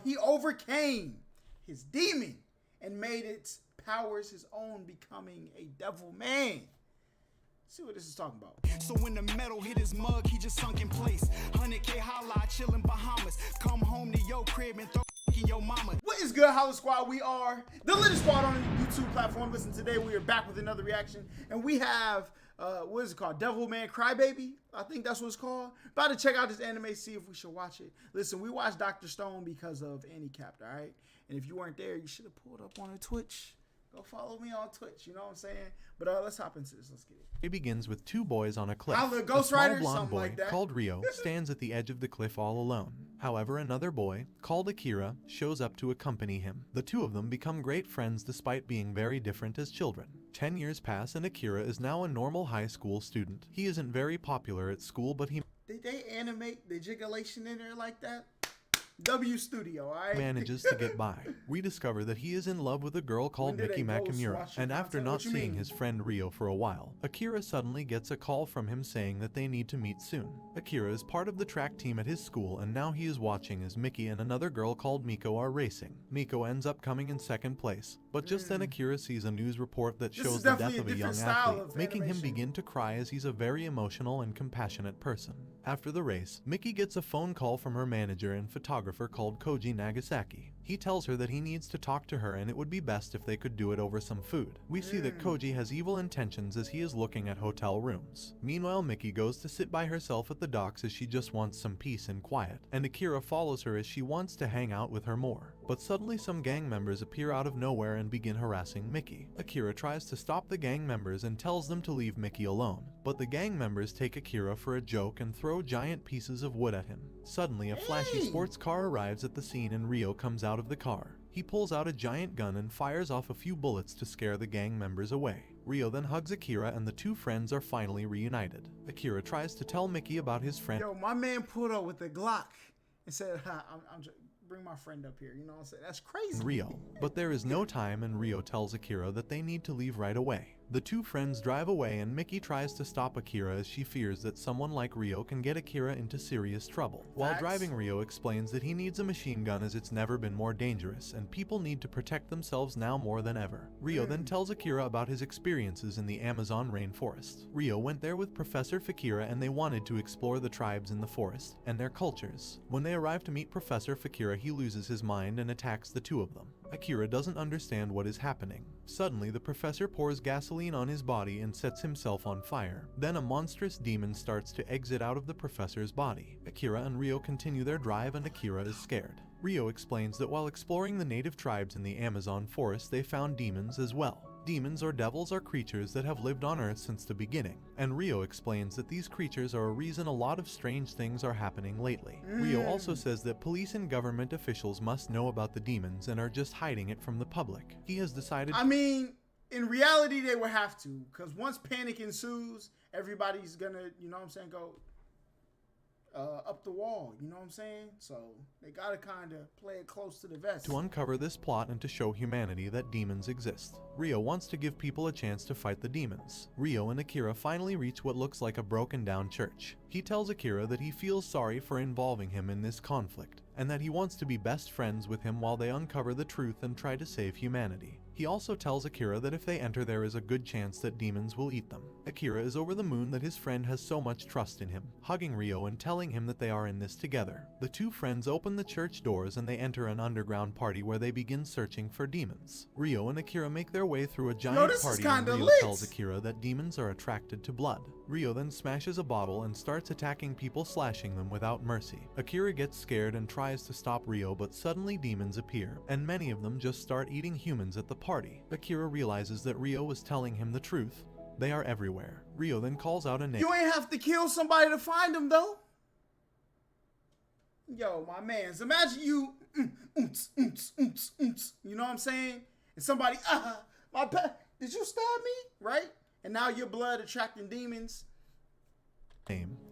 he overcame his demon and made its powers his own, becoming a devil man. See what this is talking about. So when the metal hit his mug, he just sunk in place. 100K Holla, chillin' Bahamas. Come home to your crib and throw in your mama. What is good, HollaSquad? We are the latest squad on the YouTube platform. Listen, today we are back with another reaction, and we have what is it called? Devilman Crybaby. I think that's what it's called. About to check out this anime, see if we should watch it. Listen, we watched Dr. Stone because of Anti-Capped, all right? And if you weren't there, you should have pulled up on a Twitch. Go follow me on Twitch, you know what I'm saying? But let's hop into this. Let's get it. It begins with two boys on a cliff. Holla, A Ghost small Rider, blonde something boy like that. called Rio stands at the edge of the cliff all alone. However, another boy, called Akira, shows up to accompany him. The two of them become great friends despite being very different as children. 10 years pass and Akira is now a normal high school student. He isn't very popular at school, but he Did they animate the jigulation in there like that? W Studio, alright? manages to get by. We discover that he is in love with a girl called When did Miki they ghost Makamura, watch your and after content? not What you seeing mean? his friend Rio for a while, Akira suddenly gets a call from him saying that they need to meet soon. Akira is part of the track team at his school, and now he is watching as Miki and another girl called Miko are racing. Miko ends up coming in second place, but just then Akira sees a news report that This shows is the death definitely a of a young different style athlete, of making him animation. begin to cry as he's a very emotional and compassionate person. After the race, Miki gets a phone call from her manager and photographer called Koji Nagasaki. He tells her that he needs to talk to her and it would be best if they could do it over some food. We see that Koji has evil intentions as he is looking at hotel rooms. Meanwhile, Miki goes to sit by herself at the docks as she just wants some peace and quiet, and Akira follows her as she wants to hang out with her more. But suddenly some gang members appear out of nowhere and begin harassing Miki. Akira tries to stop the gang members and tells them to leave Miki alone, but the gang members take Akira for a joke and throw giant pieces of wood at him. Suddenly, a flashy sports car arrives at the scene and Rio comes out of the car. He pulls out a giant gun and fires off a few bullets to scare the gang members away. Rio then hugs Akira and the two friends are finally reunited. Akira tries to tell Miki about his friend. Yo, my man pulled up with the Glock and said, I'm just bring my friend up here. You know what I'm saying? That's crazy. Rio. But there is no time and Rio tells Akira that they need to leave right away. The two friends drive away and Miki tries to stop Akira as she fears that someone like Rio can get Akira into serious trouble. While Facts. driving, Rio explains that he needs a machine gun as it's never been more dangerous and people need to protect themselves now more than ever. Rio then tells Akira about his experiences in the Amazon rainforest. Rio went there with Professor Fakira and they wanted to explore the tribes in the forest and their cultures. When they arrive to meet Professor Fakira, he loses his mind and attacks the two of them. Akira doesn't understand what is happening. Suddenly, the professor pours gasoline on his body and sets himself on fire. Then a monstrous demon starts to exit out of the professor's body. Akira and Rio continue their drive and Akira is scared. Rio explains that while exploring the native tribes in the Amazon forest, they found demons as well. Demons or devils are creatures that have lived on Earth since the beginning, and Rio explains that these creatures are a reason a lot of strange things are happening lately. Rio also says that police and government officials must know about the demons and are just hiding it from the public. He has decided I mean, in reality, they would have to, because once panic ensues, everybody's gonna, you know what I'm saying, go up the wall, you know what I'm saying? So they gotta kind of play it close to the vest. to uncover this plot and to show humanity that demons exist. Rio wants to give people a chance to fight the demons. Rio and Akira finally reach what looks like a broken down church. He tells Akira that he feels sorry for involving him in this conflict, and that he wants to be best friends with him while they uncover the truth and try to save humanity. He also tells Akira that if they enter, there is a good chance that demons will eat them. Akira is over the moon that his friend has so much trust in him, hugging Rio and telling him that they are in this together. The two friends open the church doors and they enter an underground party where they begin searching for demons. Rio and Akira make their way through a giant this is party and kinda Rio lit. tells Akira that demons are attracted to blood. Rio then smashes a bottle and starts attacking people, slashing them without mercy. Akira gets scared and tries to stop Rio, but suddenly demons appear, and many of them just start eating humans at the party. Akira realizes that Rio was telling him the truth. They are everywhere. Rio then calls out a name. You ain't have to kill somebody to find them, though. Yo, my mans, imagine you, you know what I'm saying? And somebody, my pet, did you stab me? Right? And now your blood attracting demons.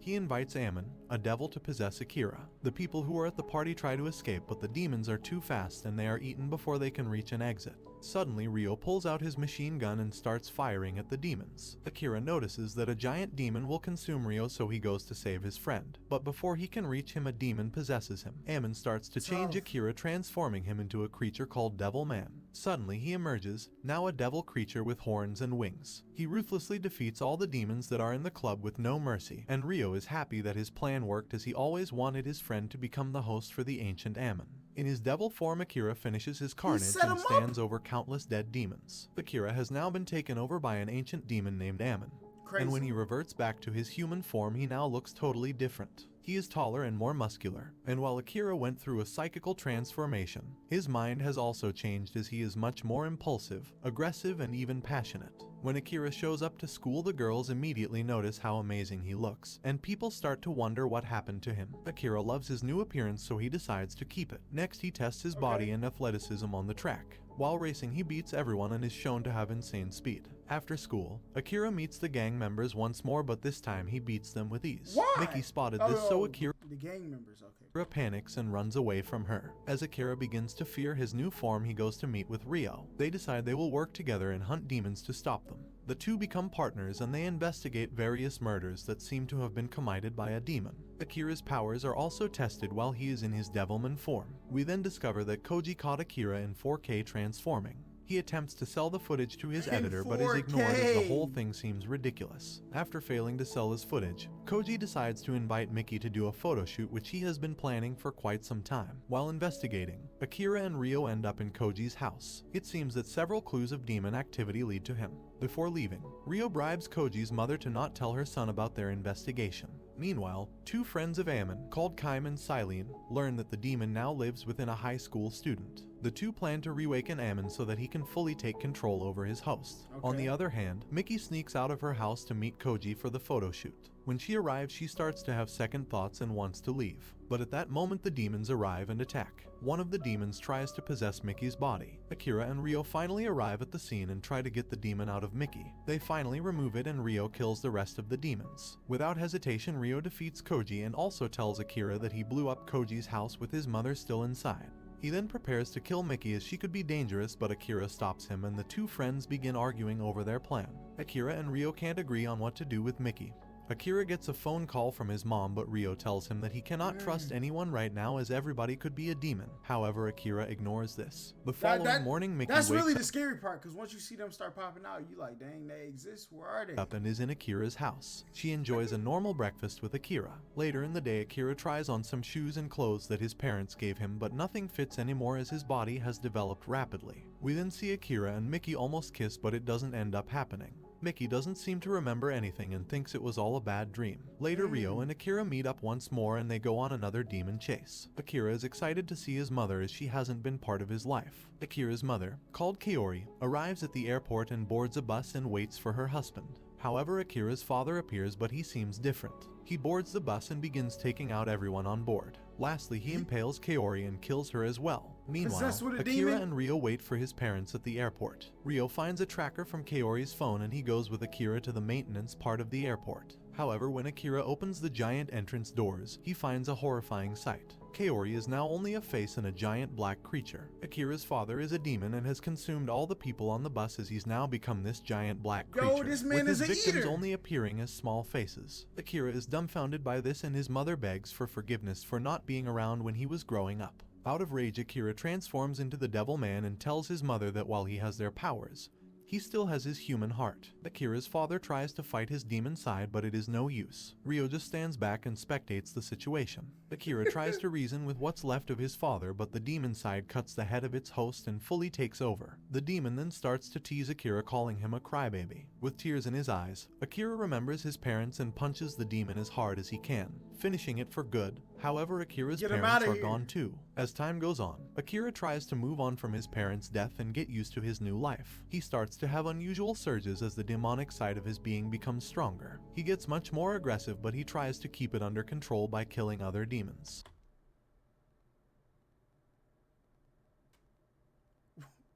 He invites Ammon, a devil, to possess Akira. The people who are at the party try to escape, but the demons are too fast and they are eaten before they can reach an exit. Suddenly, Ryo pulls out his machine gun and starts firing at the demons. Akira notices that a giant demon will consume Ryo, so he goes to save his friend. But before he can reach him, a demon possesses him. Ammon starts to change Akira, transforming him into a creature called Devilman. Suddenly, he emerges, now a devil creature with horns and wings. He ruthlessly defeats all the demons that are in the club with no mercy, and Ryo is happy that his plan worked, as he always wanted his friend to become the host for the ancient Ammon. In his devil form, Akira finishes his carnage and stands over countless dead demons. Akira has now been taken over by an ancient demon named Ammon. And when he reverts back to his human form, he now looks totally different. He is taller and more muscular, and while Akira went through a psychical transformation, his mind has also changed, as he is much more impulsive, aggressive, and even passionate. When Akira shows up to school, the girls immediately notice how amazing he looks, and people start to wonder what happened to him. Akira loves his new appearance, so he decides to keep it. Next, he tests his body and athleticism on the track. While racing, he beats everyone and is shown to have insane speed. After school, Akira meets the gang members once more, but this time he beats them with ease. Why? Mickey spotted this, so Akira The gang members, okay. panics and runs away from her. As Akira begins to fear his new form, he goes to meet with Ryo. They decide they will work together and hunt demons to stop them. The two become partners and they investigate various murders that seem to have been committed by a demon. Akira's powers are also tested while he is in his Devilman form. We then discover that Koji caught Akira in 4K transforming. He attempts to sell the footage to his editor, but is ignored as the whole thing seems ridiculous. After failing to sell his footage, Koji decides to invite Mickey to do a photo shoot, which he has been planning for quite some time. While investigating, Akira and Ryo end up in Koji's house. It seems that several clues of demon activity lead to him. Before leaving, Ryo bribes Koji's mother to not tell her son about their investigation. Meanwhile, two friends of Ammon, called Kaim and Silene, learn that the demon now lives within a high school student. The two plan to reawaken Ammon so that he can fully take control over his host. On the other hand, Mickey sneaks out of her house to meet Koji for the photo shoot. When she arrives, she starts to have second thoughts and wants to leave. But at that moment, the demons arrive and attack. One of the demons tries to possess Mickey's body. Akira and Ryo finally arrive at the scene and try to get the demon out of Mickey. They finally remove it and Ryo kills the rest of the demons. Without hesitation, Ryo defeats Koji and also tells Akira that he blew up Koji's house with his mother still inside. He then prepares to kill Mickey, as she could be dangerous, but Akira stops him and the two friends begin arguing over their plan. Akira and Ryo can't agree on what to do with Mickey. Akira gets a phone call from his mom, but Ryo tells him that he cannot trust anyone right now, as everybody could be a demon. However, Akira ignores this. The following morning, Mickey That's wakes really the scary part, because once you see them start popping out, you like, dang, they exist. Where are they? up and is in Akira's house. She enjoys a normal breakfast with Akira. Later in the day, Akira tries on some shoes and clothes that his parents gave him, but nothing fits anymore as his body has developed rapidly. We then see Akira and Mickey almost kiss, but it doesn't end up happening. Mickey doesn't seem to remember anything and thinks it was all a bad dream. Later, Ryo and Akira meet up once more and they go on another demon chase. Akira is excited to see his mother, as she hasn't been part of his life. Akira's mother, called Kaori, arrives at the airport and boards a bus and waits for her husband. However, Akira's father appears, but he seems different. He boards the bus and begins taking out everyone on board. Lastly, he impales Kaori and kills her as well. Meanwhile, Akira and Ryo wait for his parents at the airport. Ryo finds a tracker from Kaori's phone and he goes with Akira to the maintenance part of the airport. However, when Akira opens the giant entrance doors, he finds a horrifying sight. Kaori is now only a face and a giant black creature. Akira's father is a demon and has consumed all the people on the bus, as he's now become this giant black creature, this man with is his a victims eater. only appearing as small faces. Akira is dumbfounded by this and his mother begs for forgiveness for not being around when he was growing up. Out of rage, Akira transforms into the Devilman and tells his mother that while he has their powers, he still has his human heart. Akira's father tries to fight his demon side, but it is no use. Ryo just stands back and spectates the situation. Akira tries to reason with what's left of his father, but the demon side cuts the head of its host and fully takes over. The demon then starts to tease Akira, calling him a crybaby. With tears in his eyes, Akira remembers his parents and punches the demon as hard as he can, finishing it for good. However, Akira's parents are gone too. As time goes on, Akira tries to move on from his parents' death and get used to his new life. He starts to have unusual surges as the demonic side of his being becomes stronger. He gets much more aggressive, but he tries to keep it under control by killing other demons.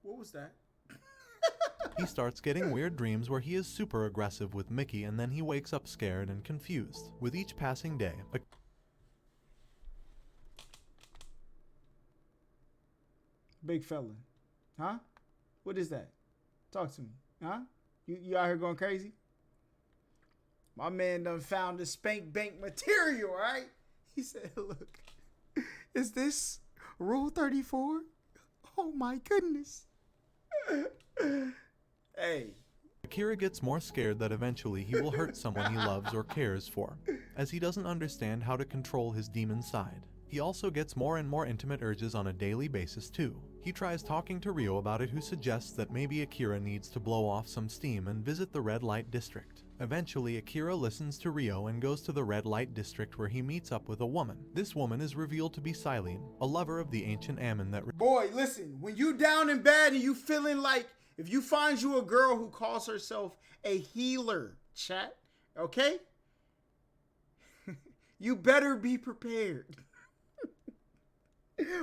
What was that? He starts getting weird dreams where he is super aggressive with Mickey, and then he wakes up scared and confused. With each passing day, Big fella. Huh? What is that? Talk to me. Huh? You out here going crazy? My man done found the spank bank material, right? He said, look, is this Rule 34? Oh my goodness. Hey. Akira gets more scared that eventually he will hurt someone he loves or cares for, as he doesn't understand how to control his demon side. He also gets more and more intimate urges on a daily basis too. He tries talking to Ryo about it, who suggests that maybe Akira needs to blow off some steam and visit the red light district. Eventually, Akira listens to Ryo and goes to the red light district, where he meets up with a woman. This woman is revealed to be Silene, a lover of the ancient Ammon that— Boy, listen, when you down and bad and you feeling like, if you find you a girl who calls herself a healer, chat, okay? You better be prepared.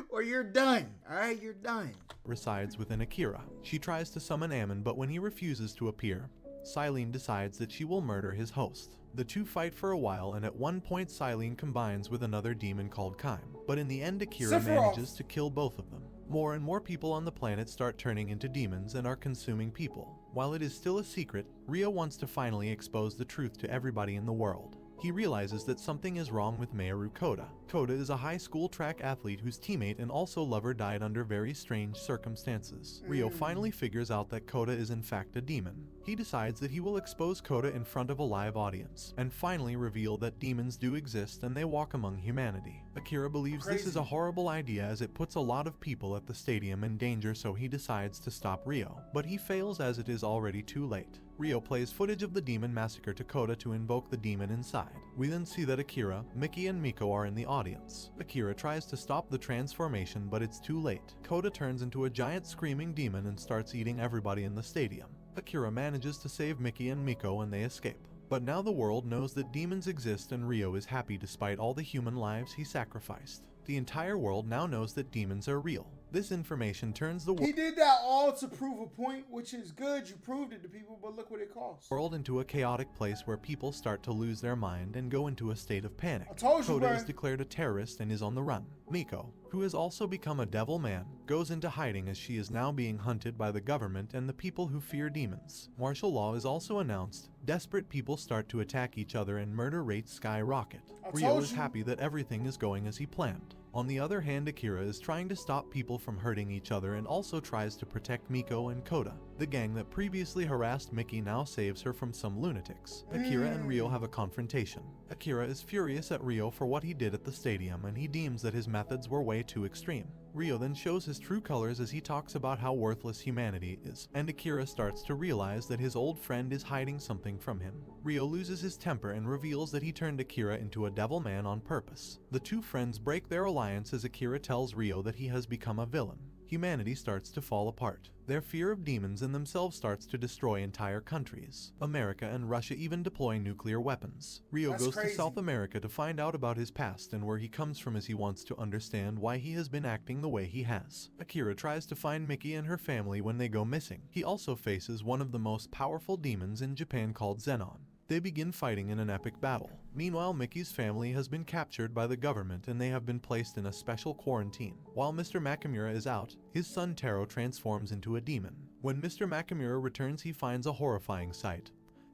Or you're done, alright? You're done. Resides within Akira. She tries to summon Ammon, but when he refuses to appear, Silene decides that she will murder his host. The two fight for a while, and at one point Silene combines with another demon called Kaim. But in the end, Akira manages to kill both of them. More and more people on the planet start turning into demons and are consuming people. While it is still a secret, Ryo wants to finally expose the truth to everybody in the world. He realizes that something is wrong with Mayoru Koda. Koda is a high school track athlete whose teammate and also lover died under very strange circumstances. Ryo finally figures out that Koda is in fact a demon. He decides that he will expose Koda in front of a live audience, and finally reveal that demons do exist and they walk among humanity. Akira believes this is a horrible idea, as it puts a lot of people at the stadium in danger, so he decides to stop Ryo. But he fails, as it is already too late. Ryo plays footage of the demon massacre to Koda to invoke the demon inside. We then see that Akira, Mickey, and Miko are in the audience. Akira tries to stop the transformation, but it's too late. Koda turns into a giant screaming demon and starts eating everybody in the stadium. Akira manages to save Mickey and Miko and they escape. But now the world knows that demons exist, and Ryo is happy despite all the human lives he sacrificed. The entire world now knows that demons are real. This information turns the He did that all to prove a point, which is good. You proved it to people, but look what it costs. World into a chaotic place where people start to lose their mind and go into a state of panic. I told you, Koda bro. is declared a terrorist and is on the run. Miko, who has also become a Devilman, goes into hiding as she is now being hunted by the government and the people who fear demons. Martial law is also announced. Desperate people start to attack each other and murder rates skyrocket. Ryo is happy that everything is going as he planned. On the other hand, Akira is trying to stop people from hurting each other and also tries to protect Miko and Koda. The gang that previously harassed Mickey now saves her from some lunatics. Akira and Ryo have a confrontation. Akira is furious at Ryo for what he did at the stadium, and he deems that his methods were way too extreme. Ryo then shows his true colors as he talks about how worthless humanity is, and Akira starts to realize that his old friend is hiding something from him. Ryo loses his temper and reveals that he turned Akira into a Devilman on purpose. The two friends break their alliance as Akira tells Ryo that he has become a villain. Humanity starts to fall apart. Their fear of demons and themselves starts to destroy entire countries. America and Russia even deploy nuclear weapons. Ryo goes to South America to find out about his past and where he comes from, as he wants to understand why he has been acting the way he has. Akira tries to find Mickey and her family when they go missing. He also faces one of the most powerful demons in Japan called Zenon. They begin fighting in an epic battle. Meanwhile, Mickey's family has been captured by the government and they have been placed in a special quarantine. While Mr. Nakamura is out, his son Taro transforms into a demon. When Mr. Nakamura returns, he finds a horrifying sight.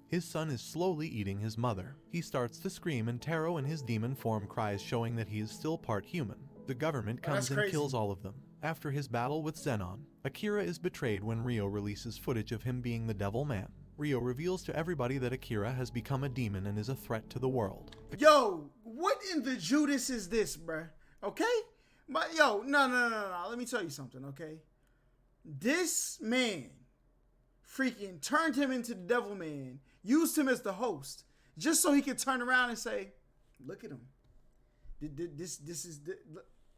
His son is slowly eating his mother. He starts to scream and Taro in his demon form cries, showing that he is still part human. The government comes and kills all of them. After his battle with Zenon, Akira is betrayed when Ryo releases footage of him being the Devilman. Ryo reveals to everybody that Akira has become a demon and is a threat to the world. Yo, what in the Judas is this, bruh? Okay? But yo, no. Let me tell you something, okay? This man freaking turned him into the Devilman, used him as the host, just so he could turn around and say, look at him. This is the...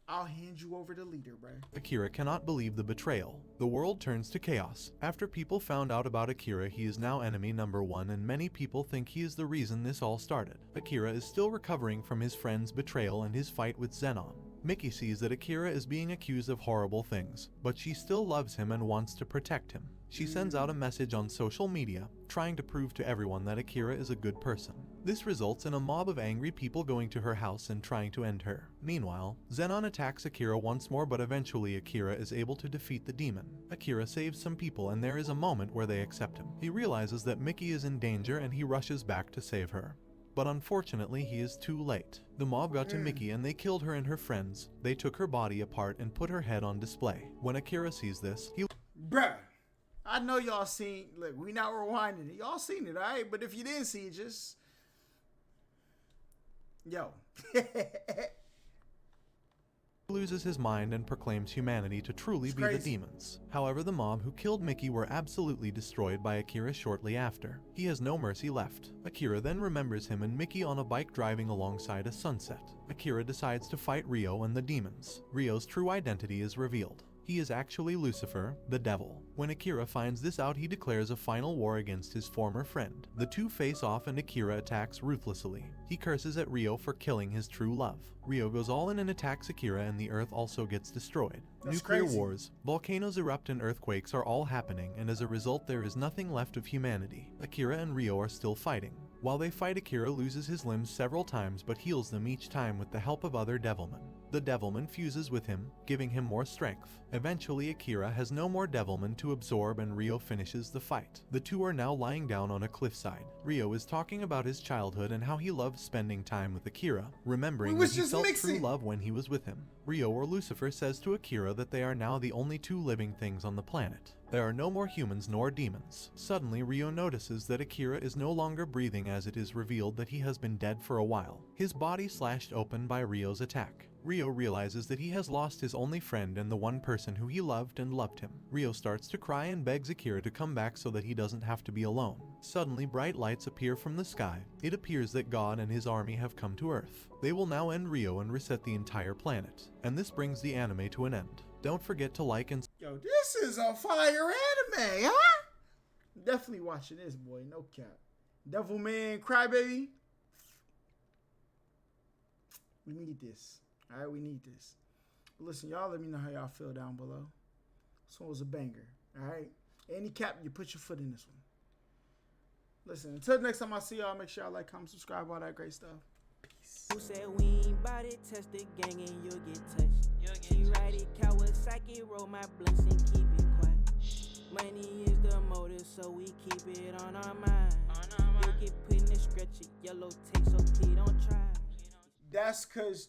I'll hand you over to leader, bruh. Akira cannot believe the betrayal. The world turns to chaos. After people found out about Akira, he is now enemy number one, and many people think he is the reason this all started. Akira is still recovering from his friend's betrayal and his fight with Zenon. Mickey sees that Akira is being accused of horrible things, but she still loves him and wants to protect him. She sends out a message on social media, trying to prove to everyone that Akira is a good person. This results in a mob of angry people going to her house and trying to end her. Meanwhile, Zenon attacks Akira once more, but eventually Akira is able to defeat the demon. Akira saves some people and there is a moment where they accept him. He realizes that Mickey is in danger and he rushes back to save her. But unfortunately, he is too late. The mob got to Mickey and they killed her and her friends. They took her body apart and put her head on display. When Akira sees this, he... Bruh, I know y'all seen, look, we not rewinding it. Y'all seen it, alright? But if you didn't see it, just... Yo. loses his mind and proclaims humanity to truly be the demons. However, the mob who killed Mickey were absolutely destroyed by Akira shortly after. He has no mercy left. Akira then remembers him and Mickey on a bike driving alongside a sunset. Akira decides to fight Ryo and the demons. Ryo's true identity is revealed. He is actually Lucifer, the devil. When Akira finds this out, he declares a final war against his former friend. The two face off and Akira attacks ruthlessly. He curses at Ryo for killing his true love. Ryo goes all in and attacks Akira and the earth also gets destroyed. Nuclear wars, volcanoes erupt and earthquakes are all happening, and as a result there is nothing left of humanity. Akira and Ryo are still fighting. While they fight, Akira loses his limbs several times but heals them each time with the help of other Devilmen. The Devilman fuses with him, giving him more strength. Eventually, Akira has no more Devilman to absorb and Ryo finishes the fight. The two are now lying down on a cliffside. Ryo is talking about his childhood and how he loved spending time with Akira, remembering that he felt true love when he was with him. Ryo, or Lucifer, says to Akira that they are now the only two living things on the planet. There are no more humans nor demons. Suddenly, Ryo notices that Akira is no longer breathing as it is revealed that he has been dead for a while. His body slashed open by Ryo's attack. Ryo realizes that he has lost his only friend and the one person who he loved and loved him. Ryo starts to cry and begs Akira to come back so that he doesn't have to be alone. Suddenly, bright lights appear from the sky. It appears that God and his army have come to Earth. They will now end Ryo and reset the entire planet. And this brings the anime to an end. Don't forget to like and... Yo, this is a fire anime, huh? Definitely watching this, boy. No cap. Devilman, Crybaby. We need this. All right, we need this. But listen, y'all let me know how y'all feel down below. This one was a banger. All right? Any cap, you put your foot in this one. Listen, until next time I see y'all, make sure y'all like, comment, subscribe, all that great stuff. Peace. Who said we ain't bout it? Test the gang and you'll get touched. She ride it, Kawasaki, roll my blunts and keep it quiet. Money is the motive, so we keep it on our mind. You'll get put in the stretcher, yellow tape, so please don't try. That's cause